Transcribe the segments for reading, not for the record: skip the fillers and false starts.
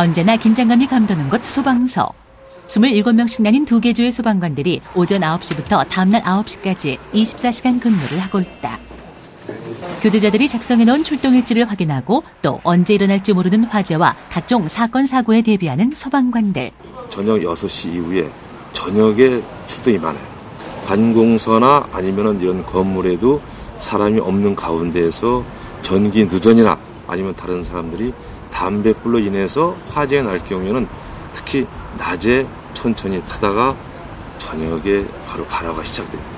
언제나 긴장감이 감도는 곳 소방서. 27명씩 나뉜 2개 조의 소방관들이 오전 9시부터 다음날 9시까지 24시간 근무를 하고 있다. 교대자들이 작성해놓은 출동일지를 확인하고 또 언제 일어날지 모르는 화재와 각종 사건, 사고에 대비하는 소방관들. 저녁 6시 이후에 저녁에 출동이 많아요. 관공서나 아니면 이런 건물에도 사람이 없는 가운데에서 전기 누전이나 아니면 다른 사람들이 담뱃불로 인해서 화재가 날 경우에는 특히 낮에 천천히 타다가 저녁에 바로 발화가 시작됩니다.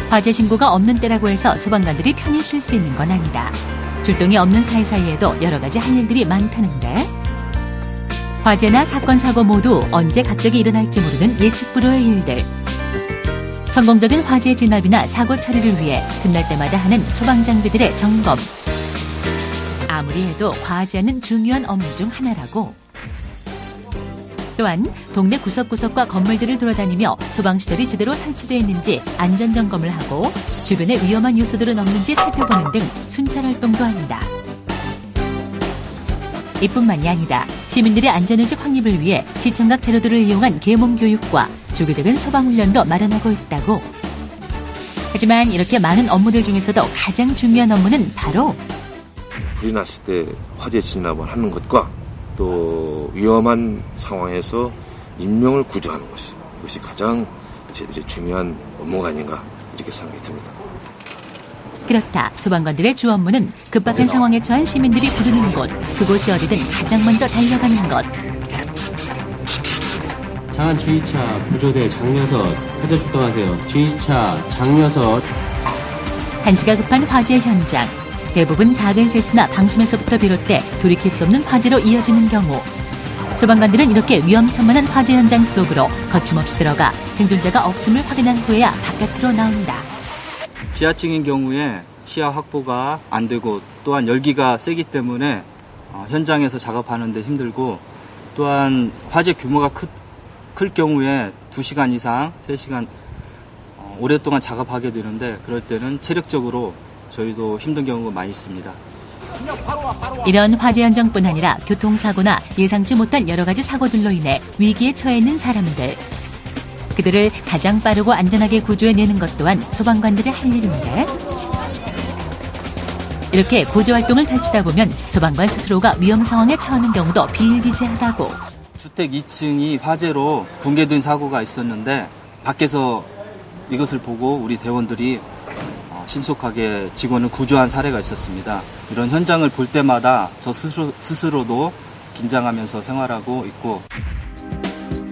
화재 신고가 없는 때라고 해서 소방관들이 편히 쉴 수 있는 건 아니다. 출동이 없는 사이사이에도 여러 가지 할 일들이 많다는데 화재나 사건, 사고 모두 언제 갑자기 일어날지 모르는 예측 불허의 일들. 성공적인 화재 진압이나 사고 처리를 위해 틈날 때마다 하는 소방장비들의 점검. 아무리 해도 과하지 않은 중요한 업무 중 하나라고. 또한 동네 구석구석과 건물들을 돌아다니며 소방시설이 제대로 설치되어 있는지 안전점검을 하고 주변에 위험한 요소들은 없는지 살펴보는 등 순찰활동도 한다. 이뿐만이 아니다. 시민들의 안전의식 확립을 위해 시청각 자료들을 이용한 계몽교육과 주기적인 소방훈련도 마련하고 있다고. 하지만 이렇게 많은 업무들 중에서도 가장 중요한 업무는 바로 불이 났을 때 화재 진압을 하는 것과 또 위험한 상황에서 인명을 구조하는 것이 이것이 가장 저희들의 중요한 업무가 아닌가 이렇게 생각이 듭니다. 그렇다. 소방관들의 주 업무는 급박한 상황에 처한 시민들이 부르는 곳, 그곳이 어디든 가장 먼저 달려가는 것. 장안 주의차 구조대 장려석 현재 출동하세요. 주의차 장려석. 한시가 급한 화재 현장. 대부분 작은 실수나 방심에서부터 비롯돼 돌이킬 수 없는 화재로 이어지는 경우 소방관들은 이렇게 위험천만한 화재 현장 속으로 거침없이 들어가 생존자가 없음을 확인한 후에야 바깥으로 나온다. 지하층인 경우에 시야 확보가 안 되고 또한 열기가 세기 때문에 현장에서 작업하는 데 힘들고 또한 화재 규모가 클 경우에 2시간 이상, 3시간 오랫동안 작업하게 되는데 그럴 때는 체력적으로 저희도 힘든 경우가 많이 있습니다. 이런 화재 현장뿐 아니라 교통사고나 예상치 못한 여러 가지 사고들로 인해 위기에 처해 있는 사람들. 그들을 가장 빠르고 안전하게 구조해내는 것 또한 소방관들의 할 일인데 이렇게 구조활동을 펼치다 보면 소방관 스스로가 위험 상황에 처하는 경우도 비일비재하다고. 주택 2층이 화재로 붕괴된 사고가 있었는데 밖에서 이것을 보고 우리 대원들이 신속하게 직원을 구조한 사례가 있었습니다. 이런 현장을 볼 때마다 저 스스로도 긴장하면서 생활하고 있고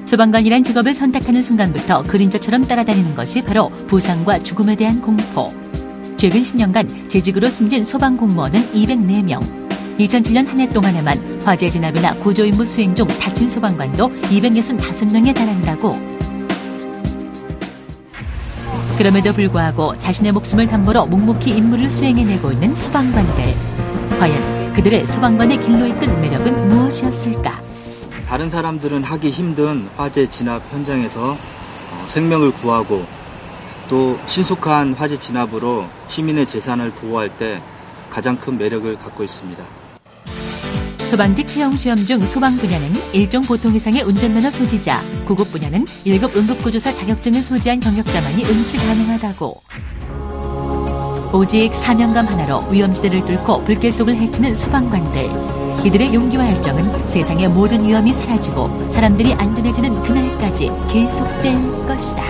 소방관이란 직업을 선택하는 순간부터 그림자처럼 따라다니는 것이 바로 부상과 죽음에 대한 공포. 최근 10년간 재직으로 숨진 소방 공무원은 204명. 2007년 한 해 동안에만 화재 진압이나 구조 임무 수행 중 다친 소방관도 265명에 달한다고. 그럼에도 불구하고 자신의 목숨을 담보로 묵묵히 임무를 수행해내고 있는 소방관들. 과연 그들의 소방관의 길로 이끈 매력은 무엇이었을까? 다른 사람들은 하기 힘든 화재 진압 현장에서 생명을 구하고 또 신속한 화재 진압으로 시민의 재산을 보호할 때 가장 큰 매력을 갖고 있습니다. 소방직 채용 시험 중 소방 분야는 1종 보통 이상의 운전면허 소지자, 구급 분야는 1급 응급구조사 자격증을 소지한 경력자만이 응시 가능하다고. 오직 사명감 하나로 위험지대를 뚫고 불길 속을 헤치는 소방관들. 이들의 용기와 열정은 세상의 모든 위험이 사라지고 사람들이 안전해지는 그날까지 계속될 것이다.